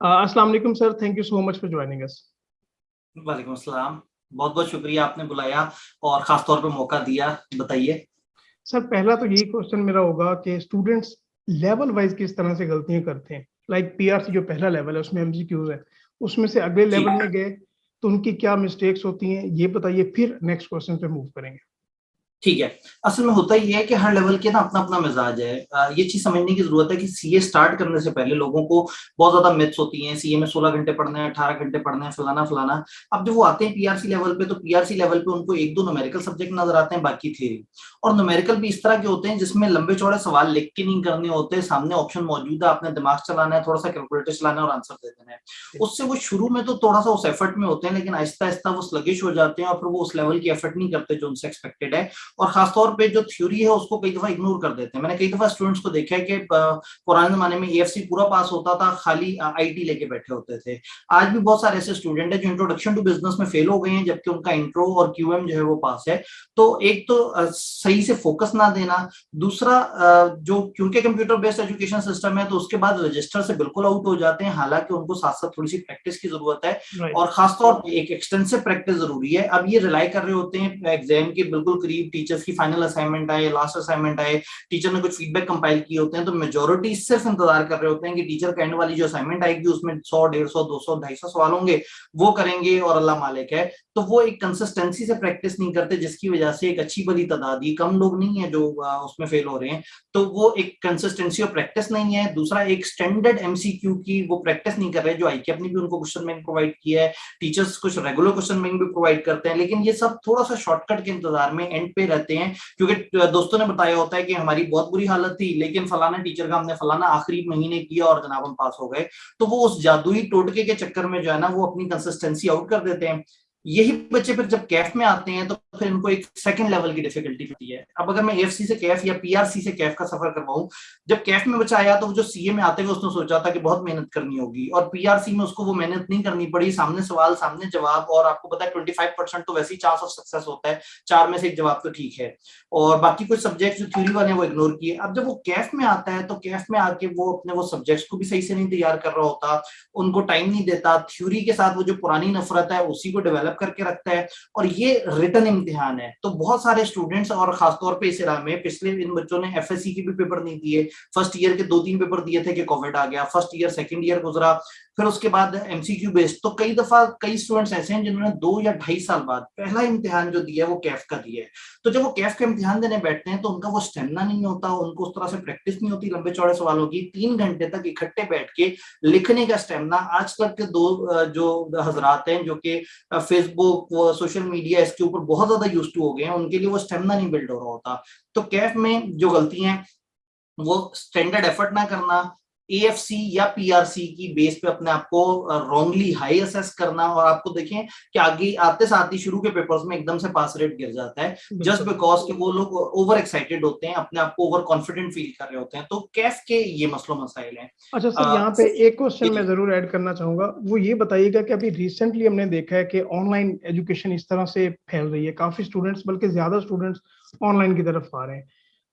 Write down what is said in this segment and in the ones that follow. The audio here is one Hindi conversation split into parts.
अस्सलाम वालेकुम sir, thank you so much for joining us. वालेकुम अस्सलाम। बहुत-बहुत शुक्रिया आपने बुलाया और ख़ास तौर पे मौका दिया। बताइए। सर पहला तो यही क्वेश्चन मेरा होगा कि स्टूडेंट्स लेवल वाइज किस तरह से गलतियां करते हैं। लाइक पीआरसी जो पहला लेवल है उसमें एमसीक्यूज है, उसमें से अगले जी। लेवल में गए तो उनकी क्या मिस्टेक्स होती हैं ये बताइए, फिर नेक्स्ट क्वेश्चन पे मूव करेंगे। ठीक है। असल में होता ये है कि हर लेवल के ना अपना-अपना मिज़ाज है। ये चीज़ समझने की ज़रूरत है कि सीए स्टार्ट करने से पहले लोगों को बहुत ज़्यादा मिथ्स होती हैं, सीए में 16 घंटे पढ़ने हैं, 18 घंटे पढ़ने हैं, फलाना-फलाना। अब जब वो आते हैं पीआरसी लेवल पे, तो पीआरसी लेवल पे उनको 1-2 न्यूमेरिकल सब्जेक्ट नज़र आते हैं, बाकी थ्योरी। और न्यूमेरिकल भी इस तरह के होते हैं जिसमें लंबे-चौड़े सवाल लिख के नहीं करने होते, सामने ऑप्शन मौजूद है, आपने दिमाग चलाना है, थोड़ा-सा कैलकुलेटर चलाना है और आंसर दे देना है। उससे वो शुरू में तो थोड़ा-सा उस एफर्ट में होते हैं, लेकिन आहिस्ता-आहिस्ता वो स्लगिश हो जाते हैं और फिर वो उस लेवल की एफर्ट नहीं करते जो उनसे एक्सपेक्टेड है। और खासतौर पे जो थ्योरी है उसको कई दफा इग्नोर कर देते हैं। मैंने कई दफा स्टूडेंट्स को देखा है कि पुराने जमाने में एएफसी पूरा पास होता था, खाली आईटी लेके बैठे होते थे। आज भी बहुत सारे ऐसे स्टूडेंट हैं जो इंट्रोडक्शन टू बिजनेस में फेल हो गए हैं, जबकि उनका इंट्रो और क्यूएम जो है वो पास है। तो एक तो सही से फोकस ना देना, दूसरा जो क्योंकि कंप्यूटर बेस्ड एजुकेशन सिस्टम है तो उसके बाद रजिस्टर से बिल्कुल आउट हो जाते हैं, हालांकि उनको साथ साथ थोड़ी सी प्रैक्टिस की जरूरत है राइट। और खासतौर पर एक एक्सटेंसिव प्रैक्टिस जरूरी है। अब ये रिलाई कर रहे होते हैं एग्जाम के बिल्कुल करीब, टीचर्स की फाइनल असाइनमेंट आए, लास्ट असाइनमेंट आए, टीचर ने कुछ फीडबैक कंपाइल किए होते हैं, तो मेजोरिटी सिर्फ इंतजार कर रहे होते हैं कि टीचर का एंड वाली जो असाइनमेंट आएगी उसमें 100, 150, 200, 250 सवाल होंगे, वो करेंगे और अल्लाह मालिक है। तो वो एक कंसिस्टेंसी से प्रैक्टिस नहीं करते, जिसकी वजह से एक अच्छी बड़ी तादाद, ही कम लोग नहीं है जो उसमें फेल हो रहे हैं, तो वो एक कंसिस्टेंसी और प्रैक्टिस नहीं है। दूसरा, एक स्टैंडर्ड एमसीक्यू की वो प्रैक्टिस नहीं कर रहे, जो आईक्यूब ने भी उनको क्वेश्चन बैंक प्रोवाइड किया है, टीचर्स कुछ रेगुलर क्वेश्चन बैंक भी प्रोवाइड करते हैं, लेकिन ये सब थोड़ा सा शॉर्टकट के इंतजार में एंड पे रहते हैं, क्योंकि दोस्तों ने बताया होता है कि हमारी बहुत बुरी हालत थी लेकिन फलाना टीचर का हमने फलाना आखिरी महीने किया और जनाब हम पास हो गए। तो वो उस जादुई टोटके के चक्कर में जो है ना वो अपनी कंसिस्टेंसी आउट कर देते हैं। यही बच्चे फिर जब कैफ में आते हैं तो फिर इनको एक सेकंड लेवल की डिफिकल्टी होती है। अब अगर मैं एएफसी से कैफ या पीआरसी से कैफ का सफर करवाऊं, जब कैफ में बच्चा आया तो जो सीए में आते हुए उसने सोचा था कि बहुत मेहनत करनी होगी, और पीआरसी में उसको वो मेहनत नहीं करनी पड़ी, सामने सवाल सामने जवाब, और आपको पता है 25% तो वैसे ही चांस ऑफ सक्सेस होता है, 4 में से एक जवाब तो ठीक है, और बाकी कुछ सब्जेक्ट जो थ्योरी वाले हैं वो इग्नोर किए। अब जब वो कैफ में आता है तो कैफ में आके वो अपने वो सब्जेक्ट्स को भी सही से नहीं तैयार कर रहा होता, उनको टाइम नहीं देता, थ्योरी के साथ वो जो पुरानी नफरत है उसी को डेवलप करके रखता है, और ये रिटन इम्तिहान है। तो बहुत सारे स्टूडेंट्स, और खासतौर पे इस इरा में पिछले इन बच्चों ने एफएससी के भी पेपर नहीं दिए, फर्स्ट ईयर के 2-3 पेपर दिए थे कि कोविड आ गया, फर्स्ट ईयर सेकंड ईयर गुजरा, फिर उसके बाद एमसीक्यू बेस्ड, तो कई दफा कई स्टूडेंट्स ऐसे हैं जिन्होंने 2 या 2.5 साल बाद पहला इम्तिहान जो दिया है वो कैफ का दिया है। तो जब वो कैफ का इम्तिहान देने बैठते हैं तो उनका वो स्टेमिना नहीं होता, उनको उस तरह से प्रैक्टिस नहीं होती लंबे चौड़े सवालों की, 3 घंटे तक इकट्ठे बैठ के लिखने का स्टेमिना। आजकल के जो हजरात हैं जो कि फेसबुक व सोशल मीडिया इसके ऊपर बहुत ज्यादा यूज टू हो गए हैं, उनके लिए वो स्टेमिना नहीं बिल्ड हो रहा होता। तो कैफ में जो गलतियां, वो स्टैंडर्ड एफर्ट ना करना, एएफसी या पीआरसी की बेस पे अपने आप को रॉन्गली हाई असेस करना, और आपको देखें कि आगे आते साथ ही शुरू के पेपर्स में एकदम से पास रेट गिर जाता है, जस्ट बिल्कुल। बिकॉज कि वो लोग ओवर एक्साइटेड होते हैं, अपने आप को ओवर कॉन्फिडेंट फील कर रहे होते हैं। तो कैफ के ये मसलो मसाइल हैं। अच्छा सर, यहाँ पे एक क्वेश्चन मैं जरूर ऐड करना चाहूंगा, वो ये बताइएगा कि अभी रिसेंटली हमने देखा है कि ऑनलाइन एजुकेशन इस तरह से फैल रही है, काफी स्टूडेंट्स बल्कि ज्यादा स्टूडेंट्स ऑनलाइन की तरफ आ रहे हैं,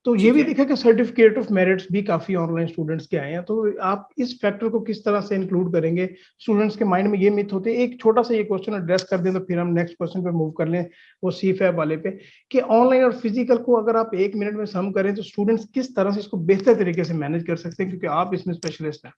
तो ये ठीक भी है। देखा कि सर्टिफिकेट ऑफ मेरिट्स भी काफी ऑनलाइन स्टूडेंट्स के आए हैं, तो आप इस फैक्टर को किस तरह से इंक्लूड करेंगे। स्टूडेंट्स के माइंड में ये मिथ होते हैं, एक छोटा सा ये क्वेश्चन एड्रेस कर दें तो फिर हम नेक्स्ट क्वेश्चन पे मूव कर लें, वो सी फैब वाले पे, कि ऑनलाइन और फिजिकल को अगर आप 1 मिनट में सम करें तो स्टूडेंट्स किस तरह से इसको बेहतर तरीके से मैनेज कर सकते हैं, क्योंकि आप इसमें स्पेशलिस्ट हैं।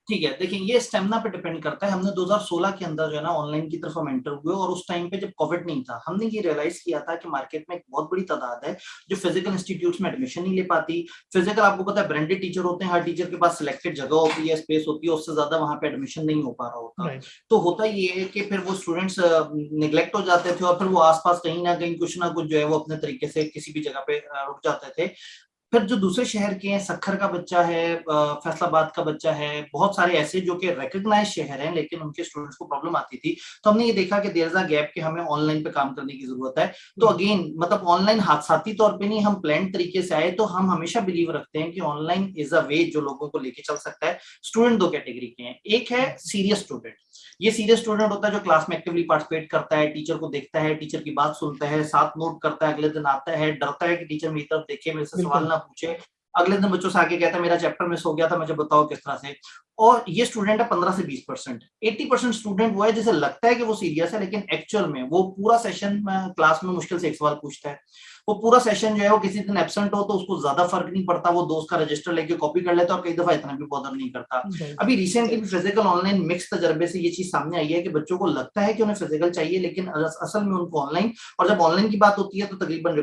ठीक है, देखिए ये स्टेमिना पे डिपेंड करता है। हमने 2016 के अंदर जो है ना ऑनलाइन की तरफ हम एंटर हुए, और उस टाइम पे जब कोविड नहीं था, हमने ये रियलाइज किया था कि मार्केट में एक बहुत बड़ी तादाद है जो फिजिकल इंस्टीट्यूट्स में एडमिशन नहीं ले पाती। फिजिकल, आपको पता है, ब्रांडेड टीचर होते हैं, हर टीचर के पास सिलेक्टेड जगह होती है, स्पेस होती है, उससे ज्यादा वहां पे एडमिशन नहीं हो पा रहा होता। राइट। तो होता ये है कि फिर वो स्टूडेंट्स निग्लेक्ट हो जाते थे, और फिर वो आसपास कहीं ना कुछ जो है वो अपने तरीके से किसी भी जगह पे रुक जाते थे। फिर जो दूसरे शहर के हैं, सक्खर का बच्चा है, फैसलाबाद का बच्चा है, बहुत सारे ऐसे जो कि रिकग्नाइज शहर हैं, लेकिन उनके स्टूडेंट्स को प्रॉब्लम आती थी, तो हमने ये देखा कि देयर इज अ गैप कि हमें ऑनलाइन पे काम करने की जरूरत है। तो अगेन मतलब ऑनलाइन हादसाती तौर पे नहीं, हम प्लान तरीके से आए। तो हम हमेशा बिलीव रखते हैं कि ऑनलाइन इज अ वे जो लोगों को लेके चल सकता है। स्टूडेंट दो कैटेगरी के हैं, एक है सीरियस स्टूडेंट। ये सीरियस स्टूडेंट होता है जो क्लास में एक्टिवली पार्टिसिपेट करता है, टीचर को देखता है, टीचर की बात सुनता है, साथ नोट करता है, अगले दिन आता है, डरता है कि टीचर मेरी तरफ देखे, मेरे से सवाल बिल्कुल। ना पूछे, अगले दिन बच्चों से आके कहता है मेरा चैप्टर मिस हो गया था, मुझे बताओ किस तरह से। और ये स्टूडेंट है 15 से 20%। 80% स्टूडेंट वो है जिसे लगता है कि वो सीरियस है, लेकिन एक्चुअल में वो पूरा सेशन क्लास में मुश्किल से एक सवाल पूछता है। वो पूरा सेशन जो है वो किसी दिन एब्सेंट हो तो उसको ज्यादा फर्क नहीं पड़ता, वो दोस्त का रजिस्टर लेके कॉपी कर लेता है और कई दफा इतना भी बॉदर नहीं करता। अभी रिसेंटली फिजिकल ऑनलाइन मिक्स तजर्बे से ये चीज सामने आई है कि बच्चों को लगता है कि उन्हें फिजिकल चाहिए, लेकिन असल में उनको ऑनलाइन, और जब ऑनलाइन की बात होती है तो तकरीबन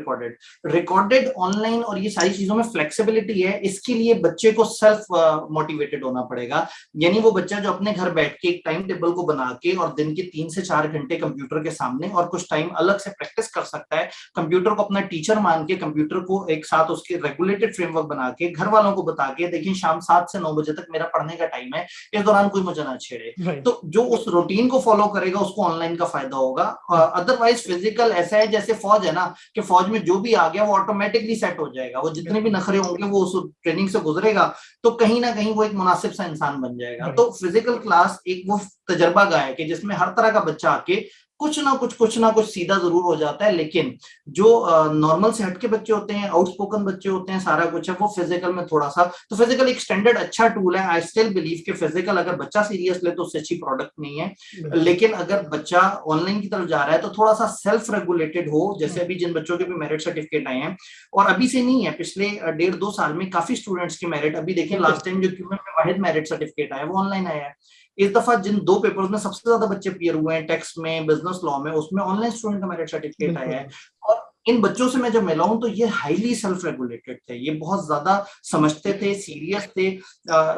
रिकॉर्डेड ऑनलाइन, और ये सारी चीजों में फ्लेक्सिबिलिटी है। इसके लिए बच्चे को सेल्फ मोटिवेटेड होना पड़ेगा, यानी वो बच्चा जो अपने घर बैठ के एक टाइम टेबल को बना के और दिन के 3 से 4 घंटे कंप्यूटर के सामने और कुछ टाइम अलग से प्रैक्टिस कर सकता है, कंप्यूटर को अपना टीचर मान के, कंप्यूटर को एक साथ उसके रेगुलेटेड फ्रेमवर्क बना के, घर वालों को बता के, देखिए शाम 7 से 9 बजे तक मेरा पढ़ने का टाइम है, इस दौरान कोई मुझे ना छेड़े। तो जो उस रूटीन को फॉलो करेगा उसको ऑनलाइन का फायदा होगा। अदरवाइज फिजिकल ऐसा है जैसे फौज है ना, कि फौज में जो भी आ गया वो ऑटोमेटिकली सेट हो जाएगा, वो जितने भी नखरे होंगे वो उस ट्रेनिंग से गुजरेगा तो कहीं ना कहीं वो एक मुनासिब सा इंसान बन जाएगा। तो फिजिकल क्लास एक वो तजर्बा गाह है कि जिसमें हर तरह का बच्चा आके कुछ ना कुछ सीधा जरूर हो जाता है, लेकिन जो नॉर्मल से हटके बच्चे होते हैं, आउटस्पोकन बच्चे होते हैं, सारा कुछ है वो फिजिकल में थोड़ा सा, तो फिजिकल एक स्टैंडर्ड अच्छा टूल है। आई स्टिल बिलीव कि फिजिकल अगर बच्चा सीरियस ले तो उससे अच्छी प्रोडक्ट नहीं है, लेकिन अगर बच्चा ऑनलाइन की तरफ जा रहा है तो थोड़ा सा सेल्फ रेगुलेटेड हो, जैसे अभी जिन बच्चों के भी मेरिट सर्टिफिकेट आए हैं, और अभी से नहीं है, पिछले 1.5-2 साल में काफी स्टूडेंट्स के मेरिट, अभी देखिए लास्ट टाइम जो क्यूएम में वाहिद मेरिट सर्टिफिकेट आया वो ऑनलाइन आया है। इस दफा जिन 2 पेपर्स में सबसे ज्यादा बच्चे क्लियर हुए हैं, टेक्स्ट में, बिजनेस लॉ में, उसमें ऑनलाइन स्टूडेंट का मेरिट सर्टिफिकेट आया है। और इन बच्चों से मैं जब मिला हूं तो ये हाईली सेल्फ रेगुलेटेड थे, ये बहुत ज्यादा समझते थे, सीरियस थे।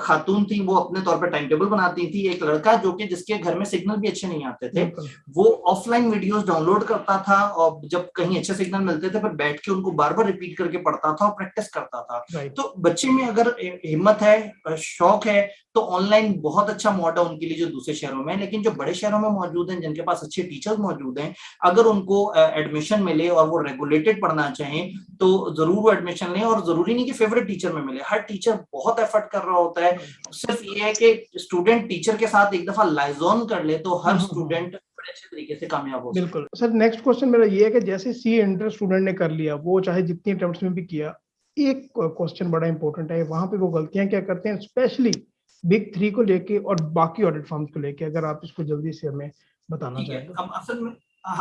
खातून थी वो अपने तौर पर टाइम टेबल बनाती थी, एक लड़का जो कि जिसके घर में सिग्नल भी अच्छे नहीं आते थे, वो ऑफलाइन वीडियोस डाउनलोड करता था और जब कहीं अच्छे सिग्नल मिलते थे फिर बैठ के उनको बार बार रिपीट करके पढ़ता था और प्रैक्टिस करता था। तो बच्चे में अगर हिम्मत है, शौक है, तो ऑनलाइन बहुत अच्छा मोड है उनके लिए जो दूसरे शहरों में है। लेकिन जो बड़े शहरों में मौजूद हैं, जिनके पास अच्छे टीचर्स मौजूद हैं, अगर उनको एडमिशन मिले और वो रेगुलेटेड पढ़ना चाहें तो जरूर वो एडमिशन लें। और जरूरी नहीं कि फेवरेट टीचर में मिले, हर टीचर बहुत एफर्ट कर रहा होता है, सिर्फ ये है कि स्टूडेंट टीचर के साथ एक दफा लाइजॉन कर ले तो हर स्टूडेंट बड़े अच्छे तरीके से कामयाब हो। बिल्कुल सर, नेक्स्ट क्वेश्चन मेरा ये है कि जैसे सी इंटर स्टूडेंट ने कर लिया, वो चाहे जितनी अटेम्प्ट्स में भी किया, एक क्वेश्चन बड़ा इंपॉर्टेंट है, वहां पे वो गलतियां क्या करते हैं, स्पेशली बिग 3 को लेके और बाकी ऑडिट फर्म्स को लेके, अगर आप इसको जल्दी से हमें बताना चाहें। अब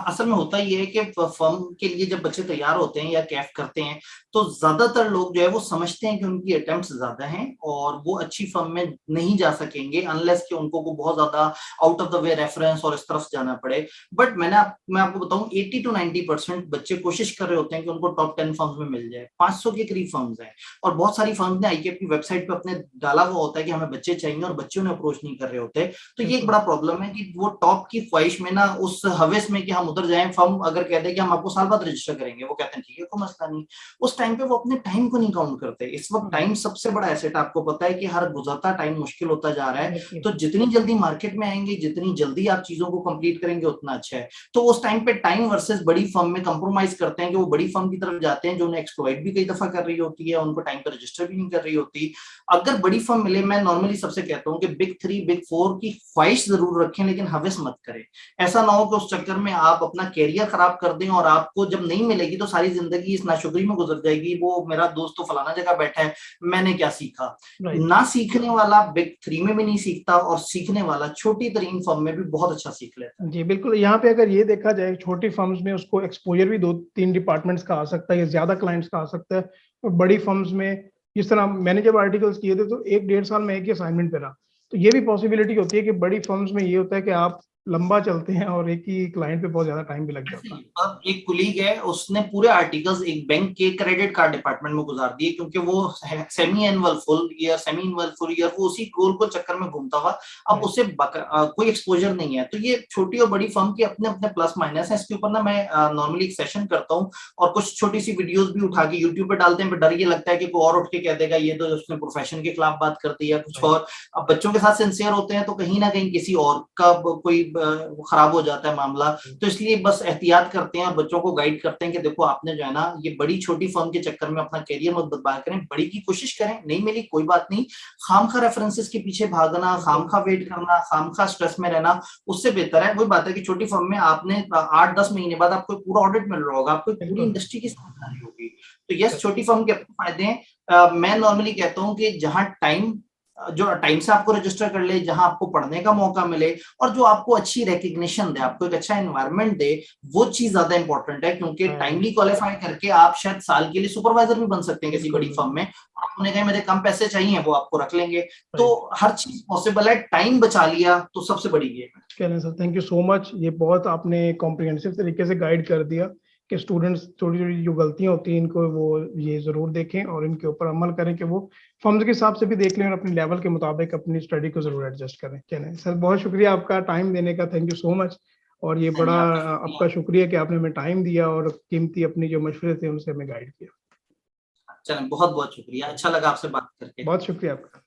असल में होता ये है कि फर्म के लिए जब बच्चे तैयार होते हैं या कैफ करते हैं तो ज्यादातर लोग जो है वो समझते हैं कि उनकी अटेम्प्ट्स ज्यादा हैं और वो अच्छी फर्म में नहीं जा सकेंगे अनलेस कि उनको को बहुत ज्यादा out of the way reference और इस तरफ जाना पड़े। बट मैं आपको बताऊं 80 to 90% बच्चे कोशिश कर रहे होते हैं कि उनको टॉप 10 फर्म्स में मिल जाए। 500 के करीब फर्म्स हैं और बहुत सारी फर्म्स ने आईकेएफ की वेबसाइट पे अपने डाला हुआ होता है कि हमें बच्चे चाहिए और बच्चे उन्हें अप्रोच नहीं कर रहे होते। तो ये एक बड़ा प्रॉब्लम है कि वो टॉप की ख्वाहिश में ना, उस हवेस में कि हम उधर जाएं, फर्म अगर कह दे कि हम आपको साल बाद रजिस्टर करेंगे, वो कहते हैं ठीक है कोई मसला नहीं, उस टाइम पे वो अपने टाइम को नहीं काउंट करते। इस वक्त टाइम सबसे बड़ा एसेट, आपको पता है कि हर गुजरता टाइम मुश्किल होता जा रहा है, तो जितनी जल्दी मार्केट में आएंगे, जितनी जल्दी आप चीजों को कंप्लीट करेंगे उतना अच्छा है। तो उस टाइम पे टाइम वर्सेस बड़ी फर्म में कंप्रोमाइज करते हैं कि वो बड़ी फर्म की तरफ जाते हैं जो उन्हें एक्सप्लॉइट भी कई दफा कर रही होती है, उनको टाइम पर रजिस्टर भी नहीं कर रही होती। अगर बड़ी फर्म मिले, मैं नॉर्मली सबसे कहता हूँ कि बिग 3 बिग 4 की ख्वाहिश जरूर रखें लेकिन हवस मत करें। ऐसा ना हो कि उस चक्कर में आप अपना कैरियर खराब कर दें और आपको जब नहीं मिलेगी तो सारी जिंदगी इस नाशुक्री में गुजर जाएगी, वो मेरा दोस्त तो फलाना जगह बैठा है, मैंने क्या सीखा। ना सीखने वाला बिग 3 में भी नहीं सीखता और सीखने वाला छोटी तरीन फर्म में भी बहुत अच्छा सीख लेता है। जी बिल्कुल, यहाँ पे अगर ये देखा जाए छोटी फर्म्स में उसको एक्सपोजर भी 2-3 डिपार्टमेंट्स का आ सकता है या ज्यादा क्लाइंट्स का आ सकता है, और बड़ी फर्म्स में जिस तरह मैंने जब आर्टिकल्स किए थे तो 1-1.5 साल में एक ही असाइनमेंट पे रहा, तो ये भी पॉसिबिलिटी होती है कि बड़ी फर्म्स में ये होता है कि आप लंबा चलते हैं और एक ही क्लाइंट पे बहुत ज्यादा टाइम भी लग जाता है। अब एक कुलीग है, उसने पूरे आर्टिकल्स एक बैंक के क्रेडिट कार्ड डिपार्टमेंट में गुजार दिए क्योंकि वो सेमी एनुअल फुल ईयर वो उसी गोल को चक्कर में घूमता हुआ, अब उसे कोई एक्सपोजर नहीं है। तो ये छोटी और बड़ी फर्म के अपने अपने प्लस माइनस है। इसके ऊपर ना मैं नॉर्मली एक सेशन करता हूँ और कुछ छोटी सी वीडियोस भी उठा के यूट्यूब पे डालते हैं, डर ये लगता है कि कोई और उठ के कह देगा ये तो उसने प्रोफेशन के खिलाफ बात कर दी या कुछ और। अब बच्चों के साथ सिंसियर होते हैं तो कहीं ना कहीं किसी और का कोई खराब हो जाता है मामला। तो इसलिए बस एहतियात करते हैं और बच्चों को गाइड करते हैं कि देखो आपने जो है ना ये बड़ी छोटी फर्म के चक्कर में अपना करियर मत बर्बाद करें, बड़ी की कोशिश करें, नहीं मिली कोई बात नहीं, खामखा रेफरेंसेस के पीछे भागना, खामखा वेट करना, खामखा स्ट्रेस में रहना, उससे बेहतर है वही बात है कि छोटी फर्म में आपने 8-10 महीने बाद आपको पूरा ऑडिट मिल रहा होगा, आपको पूरी इंडस्ट्री की समझ आ रही होगी। तो यस, छोटी फर्म के अपने फायदे हैं। मैं नॉर्मली कहता हूँ कि जहां टाइम से आपको रजिस्टर कर ले, जहां आपको पढ़ने का मौका मिले और जो आपको अच्छी रिकग्निशन दे, आपको एक अच्छा एनवायरनमेंट दे, वो चीज ज्यादा इंपॉर्टेंट है। क्योंकि टाइमली क्वालिफाई करके आप शायद साल के लिए सुपरवाइजर भी बन सकते हैं किसी बड़ी फर्म में, आपने कहा मेरे कम पैसे चाहिए वो आपको रख लेंगे। तो हर चीज पॉसिबल है, टाइम बचा लिया तो सबसे बड़ी गेम है। चलें sir, thank you so much. ये बहुत आपने कॉम्प्रिहेंसिव तरीके से गाइड कर दिया कि स्टूडेंट्स थोड़ी थोड़ी जो गलतियां होती हैं इनको वो ये जरूर देखें और इनके ऊपर अमल करें कि वो फर्म्स के हिसाब से भी देख लें और अपने लेवल के मुताबिक अपनी स्टडी को जरूर एडजस्ट करें। चलें सर, बहुत शुक्रिया आपका टाइम देने का, थैंक यू सो मच। और ये बड़ा आपका शुक्रिया कि आपने हमें टाइम दिया और कीमती अपनी जो मशवरे थे उनसे हमें गाइड किया। चलें, बहुत बहुत शुक्रिया, अच्छा लगा आपसे बात करके। बहुत शुक्रिया आपका।